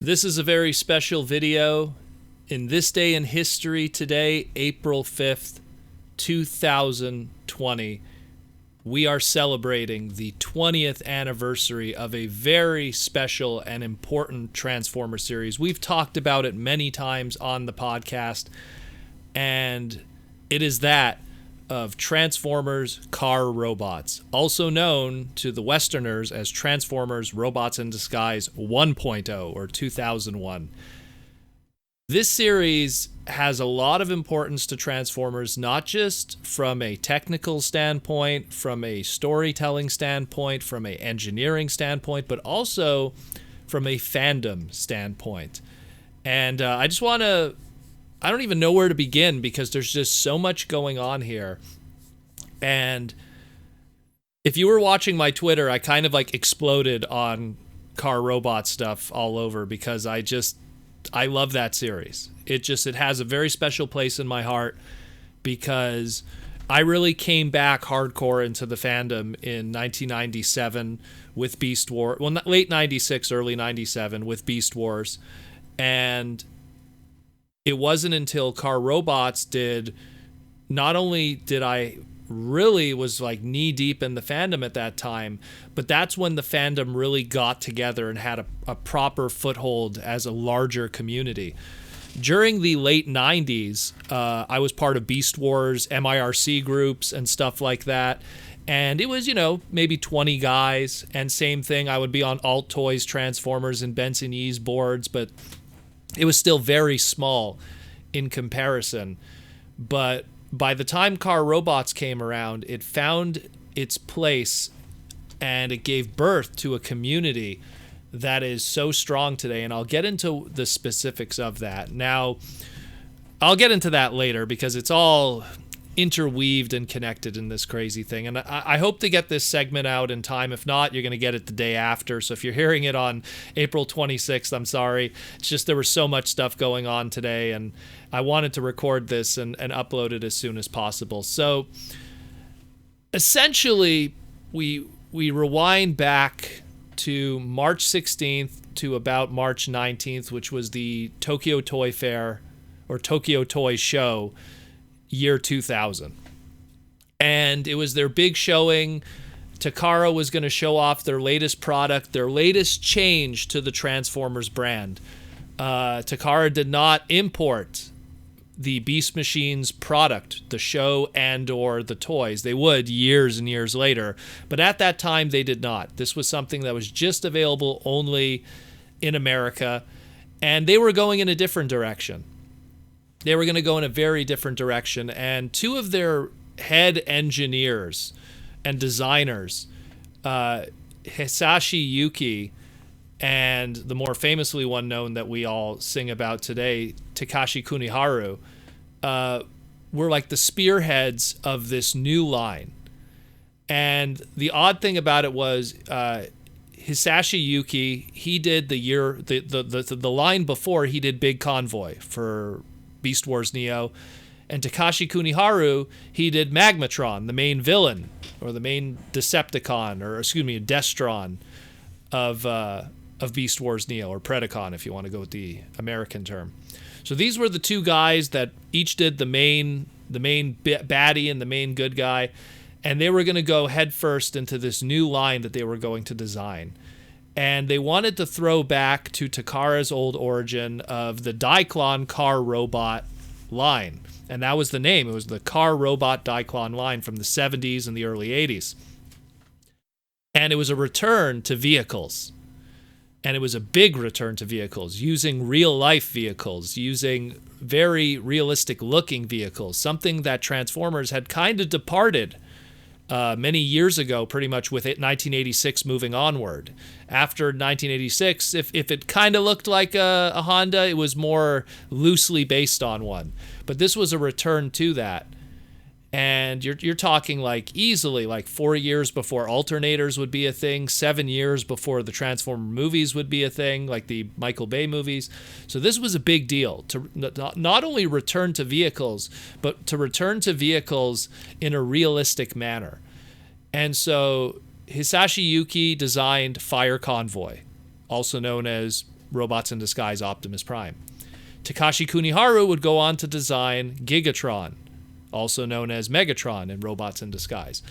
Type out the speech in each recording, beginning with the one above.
This is a very special video. In this day in history today, April 5th, 2020, we are celebrating the 20th anniversary of a very special and important Transformer series. We've talked about it many times on the podcast, and it is that of Transformers Car Robots, also known to the Westerners as Transformers Robots in Disguise 1.0 or 2001. This series has a lot of importance to Transformers, not just from a technical standpoint, from a storytelling standpoint, from an engineering standpoint, but also from a fandom standpoint. And I don't even know where to begin because there's just so much going on here. And if you were watching my Twitter, I kind of exploded on car robot stuff all over because I love that series. It has a very special place in my heart because I really came back hardcore into the fandom in 1997 with Beast Wars. Well, late 96, early 97 with Beast Wars. And it wasn't until Car Robots not only did I really was knee deep in the fandom at that time, but that's when the fandom really got together and had a proper foothold as a larger community. During the late 90s, I was part of Beast Wars, MIRC groups and stuff like that. And it was, maybe 20 guys. And same thing, I would be on Alt Toys, Transformers, and Benson E's boards, but it was still very small in comparison. But by the time Car Robots came around, it found its place and it gave birth to a community that is so strong today. And I'll get into the specifics of that. Now, I'll get into that later because it's all interweaved and connected in this crazy thing. And I hope to get this segment out in time. If not, you're going to get it the day after. So if you're hearing it on April 26th, I'm sorry. It's just there was so much stuff going on today, and I wanted to record this and upload it as soon as possible. So essentially, we rewind back to March 16th to about March 19th, which was the Tokyo Toy Fair or Tokyo Toy Show year 2000. And it was their big showing. Takara was going to show off their latest product, their latest change to the Transformers brand. Takara did not import the Beast Machines product, the show and or the toys. They would years and years later, but at that time they did not. This was something that was just available only in America, and they were going in a different direction. They were going to go in a very different direction, and two of their head engineers and designers, Hisashi Yuki and the more famously one known that we all sing about today, Takashi Kuniharu, were like the spearheads of this new line. And the odd thing about it was Hisashi Yuki, he did the line before, he did Big Convoy for Beast Wars Neo, and Takashi Kuniharu, he did Magmatron, the main villain or the main Decepticon, or excuse me, Destron of Beast Wars Neo, or Predacon if you want to go with the American term. So these were the two guys that each did the main baddie and the main good guy, and they were going to go headfirst into this new line that they were going to design. And they wanted to throw back to Takara's old origin of the Diaclone Car Robot line. And that was the name. It was the Car Robot Diaclone line from the 70s and the early 80s. And it was a return to vehicles. And it was a big return to vehicles, using real-life vehicles, using very realistic-looking vehicles, something that Transformers had kind of departed many years ago, pretty much with it 1986 moving onward. After 1986, if it kind of looked like a Honda, it was more loosely based on one. But this was a return to that. And you're talking easily 4 years before alternators would be a thing, 7 years before the Transformer movies would be a thing, like the Michael Bay movies. So this was a big deal to not only return to vehicles, but to return to vehicles in a realistic manner. And so Hisashi Yuki designed Fire Convoy, also known as Robots in Disguise Optimus Prime. Takashi Kuniharu would go on to design Gigatron, also known as Megatron in Robots in Disguise.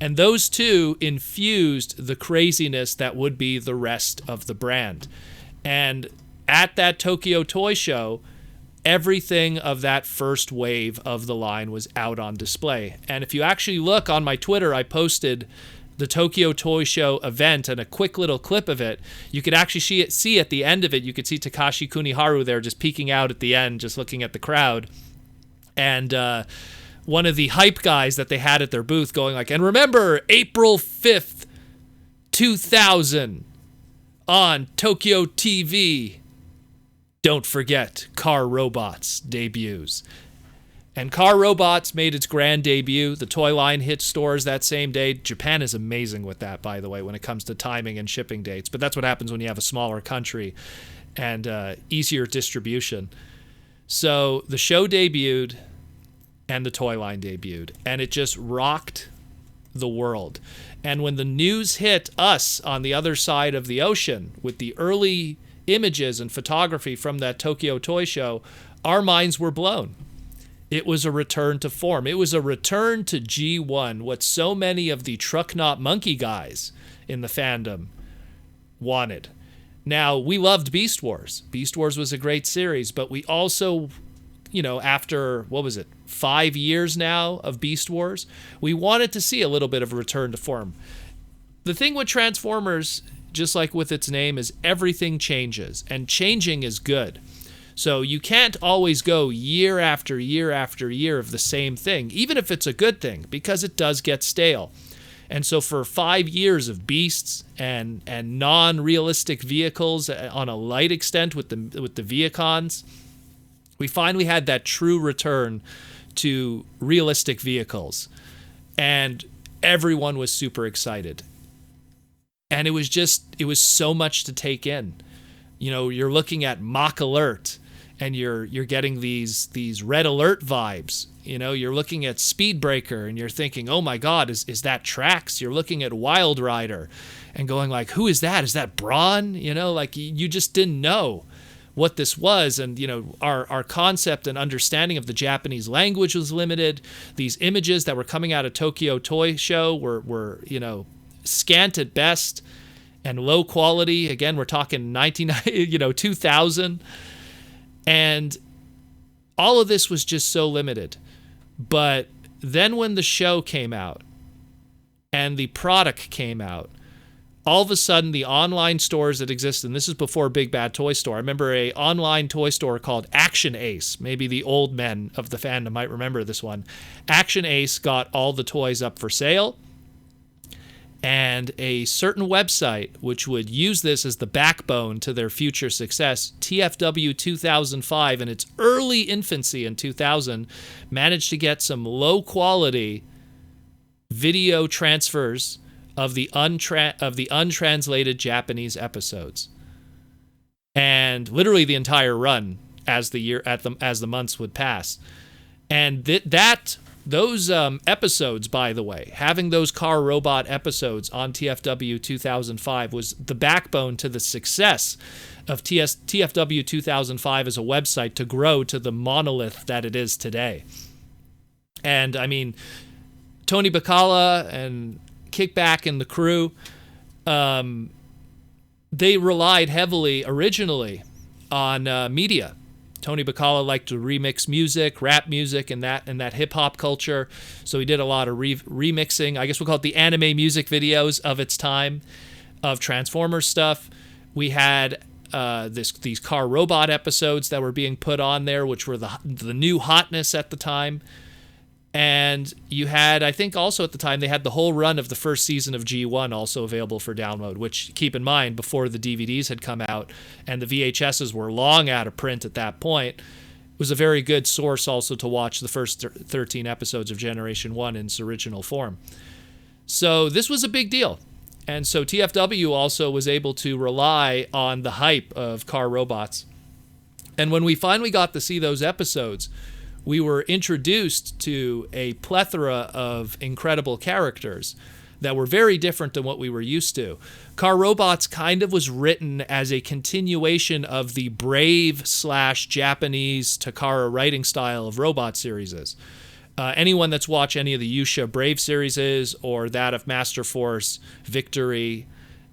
And those two infused the craziness that would be the rest of the brand. And at that Tokyo Toy Show, everything of that first wave of the line was out on display. And if you actually look on my Twitter, I posted the Tokyo Toy Show event and a quick little clip of it. You could actually see at the end of it, you could see Takashi Kuniharu there just peeking out at the end, just looking at the crowd. And one of the hype guys that they had at their booth going like, and remember, April 5th, 2000 on Tokyo TV. Don't forget, Car Robots debuts. And Car Robots made its grand debut. The toy line hit stores that same day. Japan is amazing with that, by the way, when it comes to timing and shipping dates. But that's what happens when you have a smaller country and easier distribution. So the show debuted and the toy line debuted. And it just rocked the world. And when the news hit us on the other side of the ocean with the early images and photography from that Tokyo Toy Show, our minds were blown. It was a return to form. It was a return to G1, what so many of the Truck Not Monkey guys in the fandom wanted. Now, we loved Beast Wars. Beast Wars was a great series, but we also, after, 5 years now of Beast Wars, we wanted to see a little bit of a return to form. The thing with Transformers, just like with its name, is everything changes, and changing is good. So you can't always go year after year after year of the same thing, even if it's a good thing, because it does get stale. And so for 5 years of Beasts and non-realistic vehicles on a light extent with the Viacons, we finally had that true return to realistic vehicles. And everyone was super excited. And it was so much to take in. You're looking at Mach Alert, and you're getting these Red Alert vibes. You're looking at Speedbreaker, and you're thinking, oh my God, is that Trax? You're looking at Wild Rider, and going like, who is that? Is that Brawn? You just didn't know what this was, and our concept and understanding of the Japanese language was limited. These images that were coming out of Tokyo Toy Show were scant at best and low quality. Again, we're talking 2000. And all of this was just so limited. But then when the show came out and the product came out, all of a sudden the online stores that exist, and this is before Big Bad Toy Store. I remember a online toy store called Action Ace. Maybe the old men of the fandom might remember this one. Action Ace got all the toys up for sale. And a certain website, which would use this as the backbone to their future success, TFW 2005, in its early infancy in 2000, managed to get some low-quality video transfers of the untranslated Japanese episodes, and literally the entire run as the months would pass, and those episodes, by the way, having those car robot episodes on TFW 2005 was the backbone to the success of TFW 2005 as a website to grow to the monolith that it is today. And I mean, Tony Bacala and Kickback and the crew, they relied heavily originally on media. Tony Bacala liked to remix music, rap music, and that hip-hop culture. So he did a lot of remixing. I guess we'll call it the anime music videos of its time, of Transformers stuff. We had these car robot episodes that were being put on there, which were the new hotness at the time. And you had, I think also at the time, they had the whole run of the first season of G1 also available for download, which, keep in mind, before the DVDs had come out and the VHSs were long out of print at that point, was a very good source also to watch the first 13 episodes of Generation 1 in its original form. So this was a big deal. And so TFW also was able to rely on the hype of car robots. And when we finally got to see those episodes, we were introduced to a plethora of incredible characters that were very different than what we were used to. Car Robots kind of was written as a continuation of the Brave/Japanese Takara writing style of robot series. Anyone that's watched any of the Yusha Brave series or that of Master Force, Victory,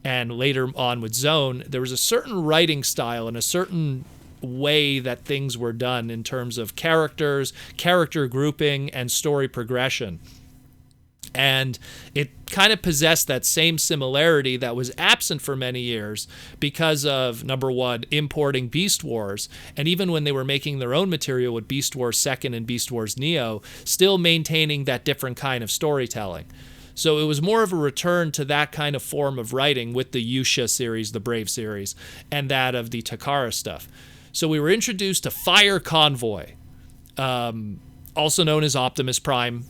and later on with Zone, there was a certain writing style and a certain way that things were done in terms of characters, character grouping, and story progression. And it kind of possessed that same similarity that was absent for many years because of, number one, importing Beast Wars. And even when they were making their own material with Beast Wars 2nd and Beast Wars Neo, still maintaining that different kind of storytelling. So it was more of a return to that kind of form of writing with the Yusha series, the Brave series, and that of the Takara stuff. So we were introduced to Fire Convoy, also known as Optimus Prime.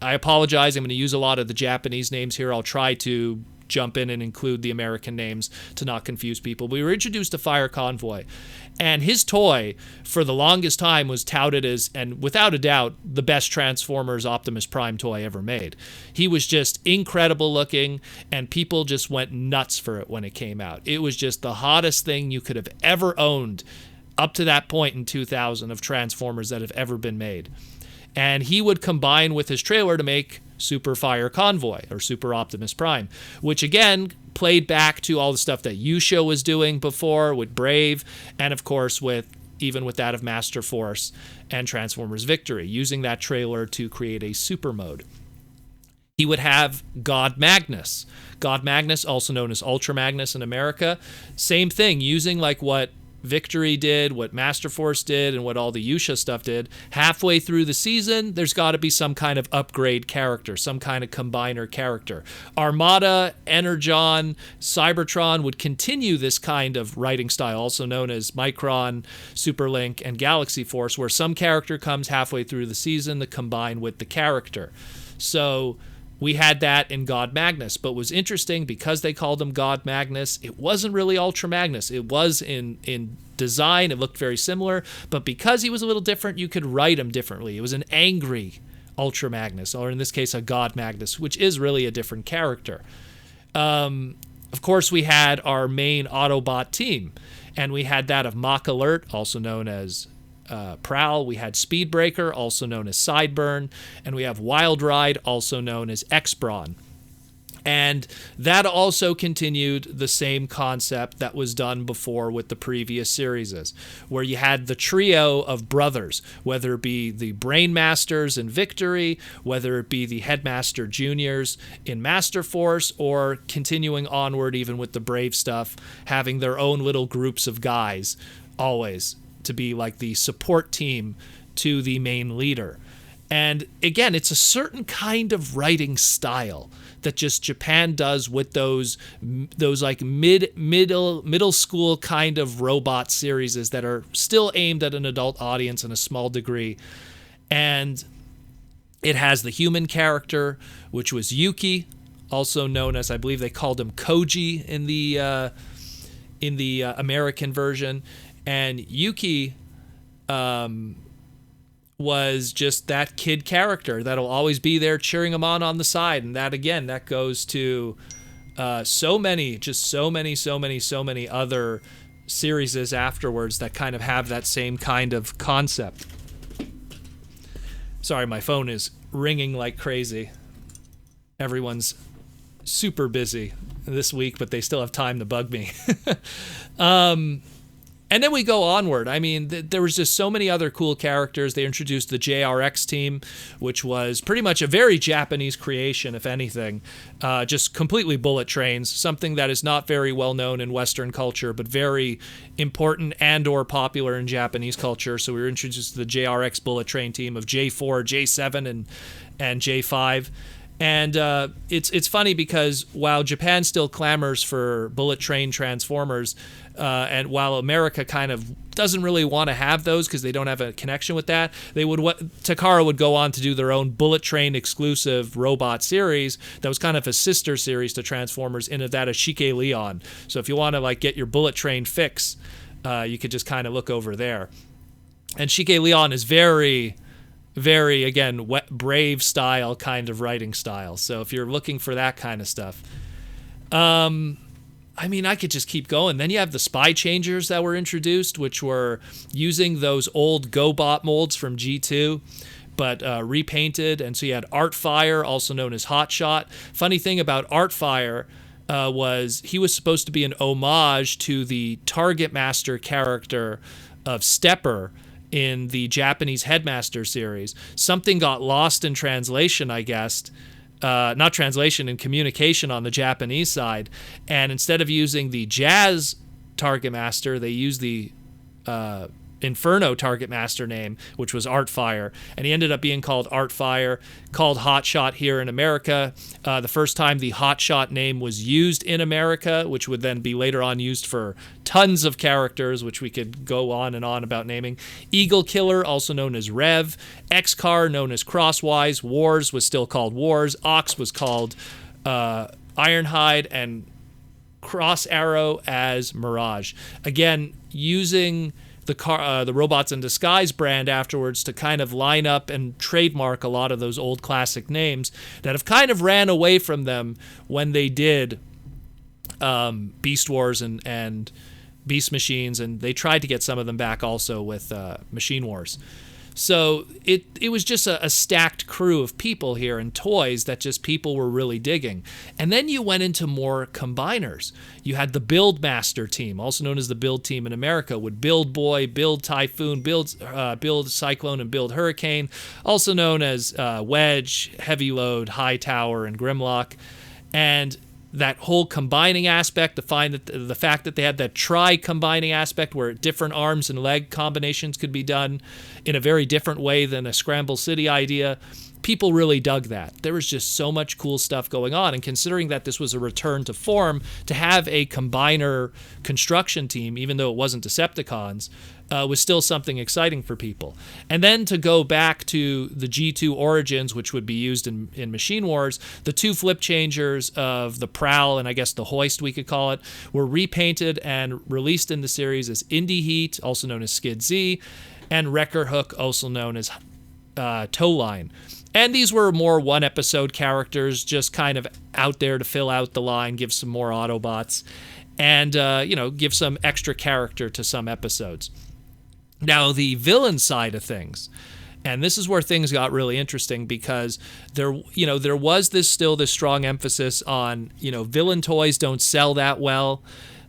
I apologize. I'm going to use a lot of the Japanese names here. I'll try to jump in and include the American names to not confuse people. We were introduced to Fire Convoy, and his toy for the longest time was touted as, and without a doubt, the best Transformers Optimus Prime toy ever made. He was just incredible looking, and people just went nuts for it when it came out. It was just the hottest thing you could have ever owned up to that point in 2000 of Transformers that have ever been made. And he would combine with his trailer to make Super Fire Convoy, or Super Optimus Prime, which again played back to all the stuff that Yusha was doing before with Brave, and of course even with that of Master Force and Transformers Victory, using that trailer to create a super mode. He would have God Magnus. God Magnus, also known as Ultra Magnus in America, same thing, using like what Victory did, what Master Force did, and what all the Yusha stuff did. Halfway through the season, there's got to be some kind of upgrade character, some kind of combiner character. Armada, Energon, Cybertron would continue this kind of writing style, also known as Micron, Superlink, and Galaxy Force, where some character comes halfway through the season to combine with the character. So we had that in God Magnus, but was interesting because they called him God Magnus. It wasn't really Ultra Magnus. It was in design. It looked very similar, but because he was a little different, you could write him differently. It was an angry Ultra Magnus, or in this case, a God Magnus, which is really a different character. Of course, we had our main Autobot team, and we had that of Mach Alert, also known as Prowl. We had Speedbreaker, also known as Sideburn, and we have Wild Ride, also known as X-Brawn. And that also continued the same concept that was done before with the previous series, where you had the trio of brothers, whether it be the Brainmasters in Victory, whether it be the Headmaster Juniors in Master Force, or continuing onward even with the Brave stuff, having their own little groups of guys, always to be like the support team to the main leader. And again, it's a certain kind of writing style that just Japan does with those like middle school kind of robot series that are still aimed at an adult audience in a small degree. And it has the human character, which was Yuki, also known as, I believe they called him Koji in the American version. And Yuki was just that kid character that'll always be there cheering him on the side. And that, again, that goes to so many other series afterwards that kind of have that same kind of concept. Sorry, my phone is ringing like crazy. Everyone's super busy this week, but they still have time to bug me. And then we go onward. I mean, there was just so many other cool characters. They introduced the JRX team, which was pretty much a very Japanese creation, if anything. Just completely bullet trains, something that is not very well known in Western culture, but very important and or popular in Japanese culture. So we were introduced to the JRX bullet train team of J4, J7, and J5. And it's funny because while Japan still clamors for bullet train Transformers, and while America kind of doesn't really want to have those because they don't have a connection with that, Takara would go on to do their own bullet train exclusive robot series that was kind of a sister series to Transformers, in that of Shike Leon. So if you want to like get your bullet train fix, you could just kind of look over there. And Shike Leon is very very, again, Brave style kind of writing style. So if you're looking for that kind of stuff, I mean, I could just keep going. Then you have the Spy Changers that were introduced, which were using those old GoBot molds from G2, but repainted. And so you had Artfire, also known as Hotshot. Funny thing about Artfire was he was supposed to be an homage to the Target Master character of Stepper in the Japanese Headmaster series. Something got lost in translation, I guess. Not translation, in communication on the Japanese side. And instead of using the Jazz Target Master, they used the Inferno Target Master name, which was Artfire. And he ended up being called Artfire, called Hotshot here in America. The first time the Hotshot name was used in America, which would then be later on used for tons of characters, which we could go on and on about naming. Eagle Killer, also known as Rev. X-Car, known as Crosswise. Wars was still called Wars. Ox was called Ironhide. And Cross Arrow as Mirage. Again, using the Robots in Disguise brand afterwards to kind of line up and trademark a lot of those old classic names that have kind of ran away from them when they did Beast Wars and Beast Machines, and they tried to get some of them back also with Machine Wars. So it was just a stacked crew of people here and toys that just people were really digging. And then you went into more combiners. You had the Build Master team, also known as the Build Team in America, would Build Boy, Build Typhoon, Build Cyclone, and Build Hurricane, also known as Wedge, Heavy Load, High Tower, and Grimlock. And that whole combining aspect, the fact that they had that tri-combining aspect where different arms and leg combinations could be done in a very different way than a Scramble City idea, people really dug that. There was just so much cool stuff going on, and considering that this was a return to form, to have a combiner construction team, even though it wasn't Decepticons, was still something exciting for people. And then to go back to the G2 Origins, which would be used in Machine Wars, the two flip changers of the Prowl and I guess the Hoist, we could call it, were repainted and released in the series as Indie Heat, also known as Skid Z, and Wrecker Hook, also known as Towline. And these were more one-episode characters, just kind of out there to fill out the line, give some more Autobots, and give some extra character to some episodes. Now, the villain side of things, and this is where things got really interesting, because there was this strong emphasis on, villain toys don't sell that well.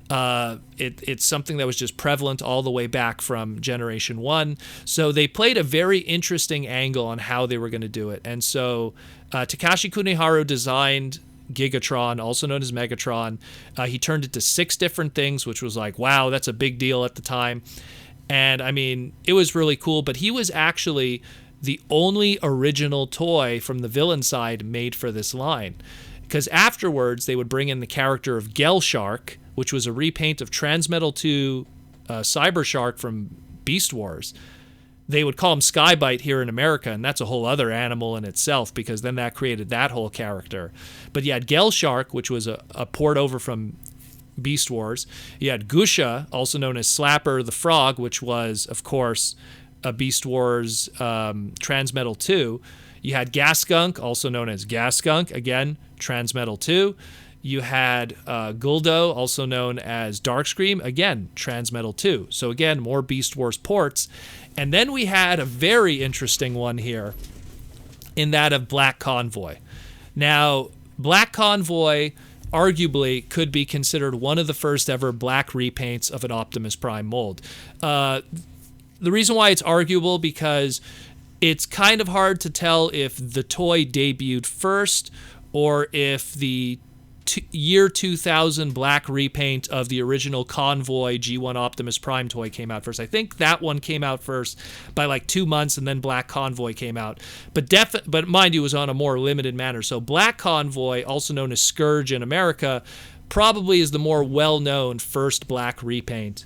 It's something that was just prevalent all the way back from Generation 1. So they played a very interesting angle on how they were going to do it. And so Takashi Kuniharu designed Gigatron, also known as Megatron. He turned it to 6 different things, which was like, wow, that's a big deal at the time. And I mean, it was really cool, but he was actually the only original toy from the villain side made for this line. Because afterwards, they would bring in the character of Gelshark, which was a repaint of Transmetal 2 Cyber Shark from Beast Wars. They would call him Skybite here in America, and that's a whole other animal in itself, because then that created that whole character. But you had Gelshark, which was a port over from Beast Wars. You had Gusha, also known as Slapper the Frog, which was, of course, a Beast Wars Transmetal 2. You had Gasskunk, also known as Gasskunk, again, Transmetal 2. You had Guldo, also known as Darkscream, again, Transmetal 2. So again, more Beast Wars ports. And then we had a very interesting one here in that of Black Convoy. Now, Black Convoy arguably could be considered one of the first ever black repaints of an Optimus Prime mold. The reason why it's arguable, because it's kind of hard to tell if the toy debuted first or if the year 2000 black repaint of the original Convoy G1 Optimus Prime toy came out first. I think that one came out first by like 2 months, and then Black Convoy came out. But mind you, it was on a more limited manner. So Black Convoy, also known as Scourge in America, probably is the more well-known first black repaint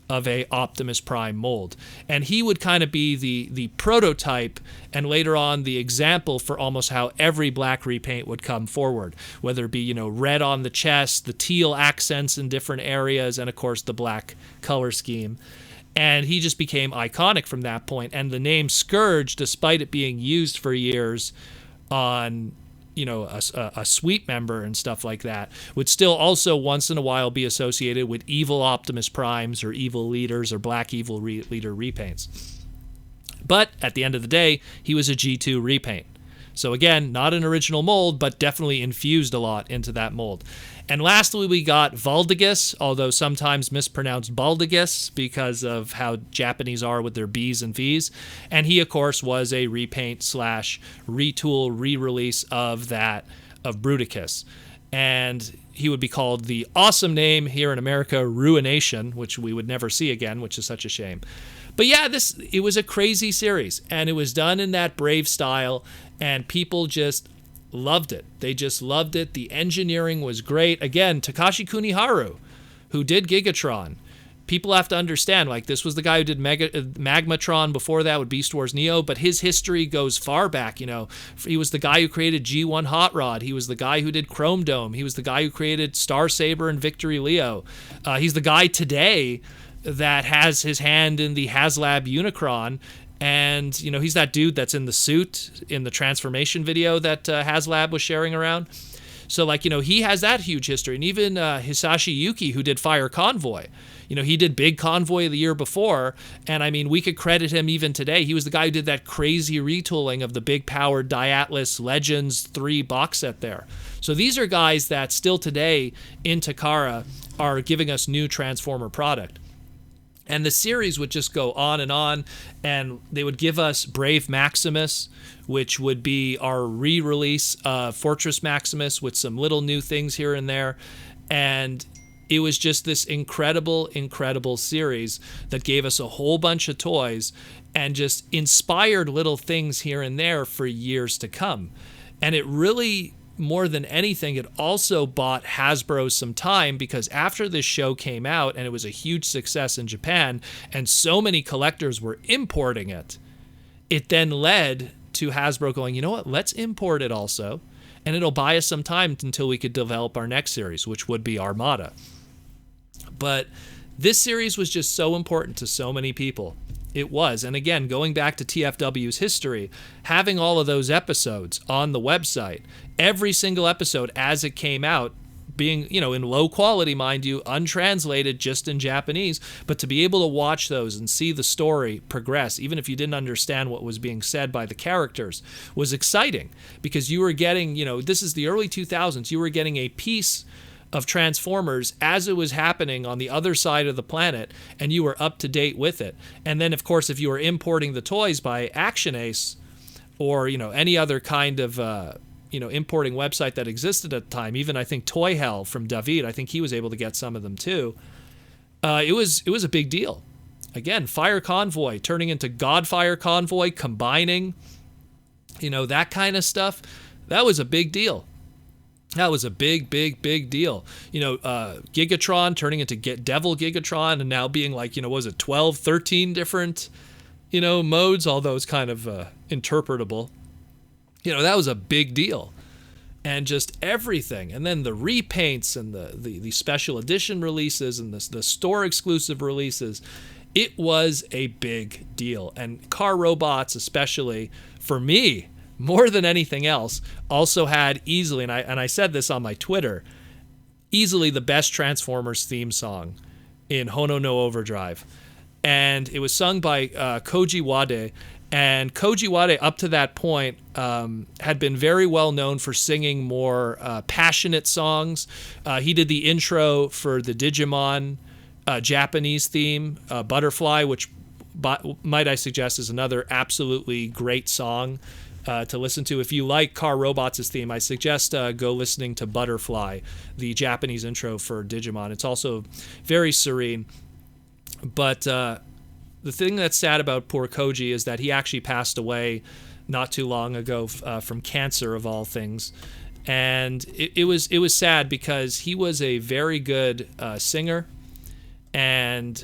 of a Optimus Prime mold. And he would kind of be the prototype and later on the example for almost how every black repaint would come forward, whether it be, red on the chest, the teal accents in different areas, and of course the black color scheme. And he just became iconic from that point. And the name Scourge, despite it being used for years on, a suite member and stuff like that, would still also once in a while be associated with evil Optimus Primes or evil leaders or black evil leader repaints. But at the end of the day, he was a G2 repaint. So again, not an original mold, but definitely infused a lot into that mold. And lastly, we got Valdigus, although sometimes mispronounced Baldigus because of how Japanese are with their B's and V's. And he, of course, was a repaint / retool re-release of Bruticus. And he would be called the awesome name here in America, Ruination, which we would never see again, which is such a shame. But yeah, it was a crazy series, and it was done in that Brave style, and people just loved it. They just loved it. The engineering was great. Again, Takashi Kuniharu, who did Gigatron. People have to understand, this was the guy who did Magmatron before that with Beast Wars Neo, but his history goes far back, He was the guy who created G1 Hot Rod. He was the guy who did Chrome Dome. He was the guy who created Star Saber and Victory Leo. He's the guy today that has his hand in the HasLab Unicron, and he's that dude that's in the suit in the transformation video that HasLab was sharing around. So he has that huge history. And even Hisashi Yuki, who did Fire Convoy, he did Big Convoy the year before, and we could credit him even today. He was the guy who did that crazy retooling of the big powered Diatlas Legends 3 box set there. So these are guys that still today in Takara are giving us new Transformer product. And the series would just go on, and they would give us Brave Maximus, which would be our re-release of Fortress Maximus with some little new things here and there. And it was just this incredible, incredible series that gave us a whole bunch of toys and just inspired little things here and there for years to come. And it really, more than anything, it also bought Hasbro some time, because after this show came out and it was a huge success in Japan and so many collectors were importing it, it then led to Hasbro going, you know what, let's import it also, and it'll buy us some time until we could develop our next series, which would be Armada. But this series was just so important to so many people. It was. And again, going back to TFW's history, having all of those episodes on the website, every single episode as it came out, being, in low quality, mind you, untranslated, just in Japanese, but to be able to watch those and see the story progress, even if you didn't understand what was being said by the characters, was exciting, because you were getting, this is the early 2000s, you were getting a piece of Transformers as it was happening on the other side of the planet, and you were up to date with it. And then, of course, if you were importing the toys by Action Ace or, any other kind of, importing website that existed at the time, even I think Toy Hell from David, I think he was able to get some of them too. It was a big deal. Again, Fire Convoy turning into Godfire Convoy, combining, that kind of stuff. That was a big deal. That was a big, big, big deal. Gigatron turning into Devil Gigatron and now being like, was it 12, 13 different, modes, although it's kind of interpretable. That was a big deal. And just everything. And then the repaints and the special edition releases and the store exclusive releases. It was a big deal. And Car Robots, especially for me, more than anything else, also had easily, and I said this on my Twitter, easily the best Transformers theme song in Hono no Overdrive. And it was sung by Koji Wade. And Koji Wade, up to that point, had been very well known for singing more passionate songs. He did the intro for the Digimon Japanese theme, Butterfly, which, might I suggest, is another absolutely great song to listen to. If you like Car Robots' theme, I suggest go listening to Butterfly, the Japanese intro for Digimon. It's also very serene. But the thing that's sad about poor Koji is that he actually passed away not too long ago from cancer, of all things. And it was sad because he was a very good singer. And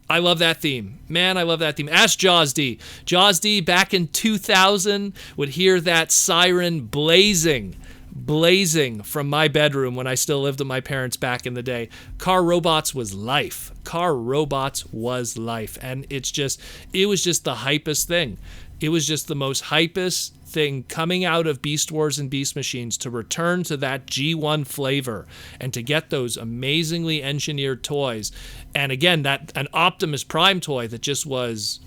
I love that theme. Man, I love that theme. Ask Jaws D. Jaws D back in 2000 would hear that siren blazing blazing from my bedroom when I still lived with my parents back in the day. Car Robots was life. Car Robots was life. And it was just the hypest thing. It was just the most hypest thing coming out of Beast Wars and Beast Machines, to return to that G1 flavor and to get those amazingly engineered toys. And again, an Optimus Prime toy that just was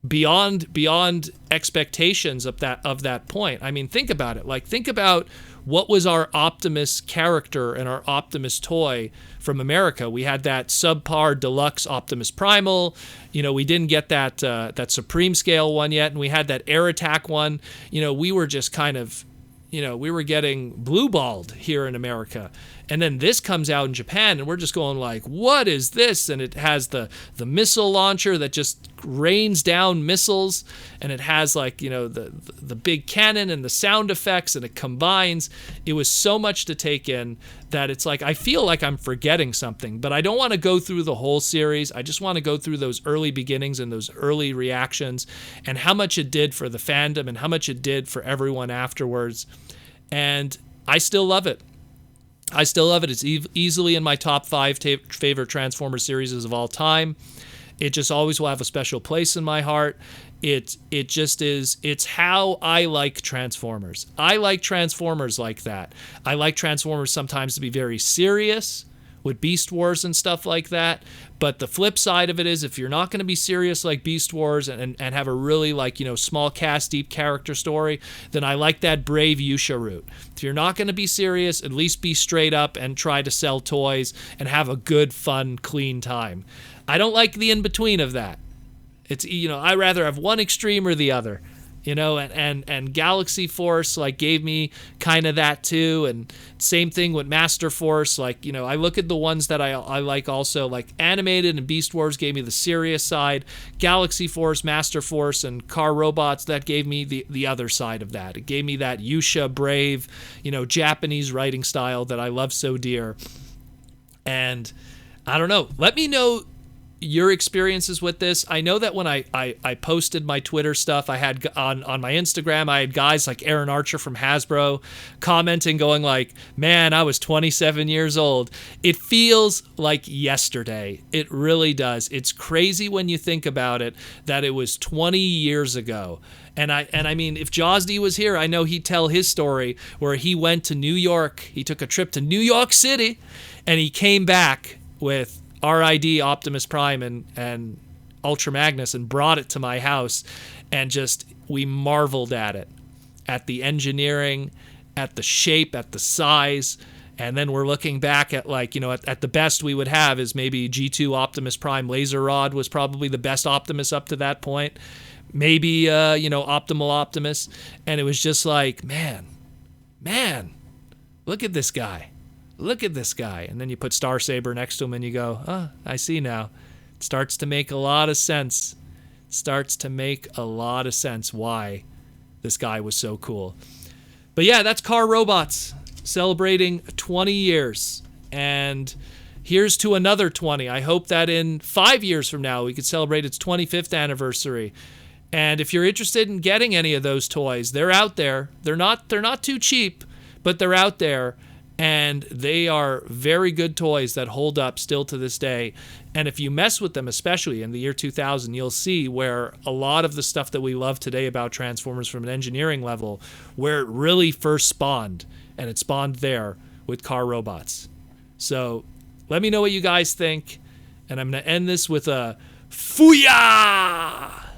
beyond expectations of that point. I mean, think about it. Like, think about what was our Optimus character and our Optimus toy from America. We had that subpar deluxe Optimus Primal. We didn't get that Supreme scale one yet, and we had that Air Attack one. We were just kind of, we were getting blue-balled here in America. And then this comes out in Japan, and we're just going like, what is this? And it has the missile launcher that just rains down missiles, and it has like, the big cannon and the sound effects, and it combines. It was so much to take in that it's like, I feel like I'm forgetting something, but I don't want to go through the whole series. I just want to go through those early beginnings and those early reactions, and how much it did for the fandom and how much it did for everyone afterwards. And I still love it. It's easily in my top 5 favorite Transformers series of all time. It just always will have a special place in my heart. It just is. It's how I like Transformers. I like Transformers like that. I like Transformers sometimes to be very serious with Beast Wars and stuff like that. But the flip side of it is, if you're not going to be serious like Beast Wars and have a really small cast, deep character story, then I like that brave Yusha route. If you're not going to be serious, at least be straight up and try to sell toys and have a good, fun, clean time. I don't like the in-between of that. It's, I rather have one extreme or the other. And Galaxy Force gave me kind of that too, and same thing with Master Force. I look at the ones that I like also, like Animated and Beast Wars gave me the serious side. Galaxy Force, Master Force, and Car Robots, that gave me the other side of that. It gave me that Yusha brave, Japanese writing style that I love so dear. And I don't know. Let me know your experiences with this. I know that when I posted my Twitter stuff, I had on my Instagram, I had guys like Aaron Archer from Hasbro commenting, going like, man, I was 27 years old. It feels like yesterday. It really does. It's crazy when you think about it, that it was 20 years ago. And I mean, if Josdy was here, I know he'd tell his story where he went to New York. He took a trip to New York City, and he came back with RID Optimus Prime and Ultra Magnus, and brought it to my house, and just, we marveled at it, at the engineering, at the shape, at the size. And then we're looking back at at the best we would have is maybe G2 Optimus Prime Laser Rod was probably the best Optimus up to that point. Maybe Optimal Optimus. And it was just like, man, look at this guy. Look at this guy. And then you put Star Saber next to him and you go, oh, I see now. It starts to make a lot of sense. Why this guy was so cool. But yeah, that's Car Robots celebrating 20 years. And here's to another 20. I hope that in 5 years from now, we could celebrate its 25th anniversary. And if you're interested in getting any of those toys, they're out there. They're not too cheap, but they're out there. And they are very good toys that hold up still to this day. And if you mess with them, especially in the year 2000, you'll see where a lot of the stuff that we love today about Transformers from an engineering level, where it really first spawned. And it spawned there with Car Robots. So let me know what you guys think. And I'm going to end this with a FUUUYYYAAAA!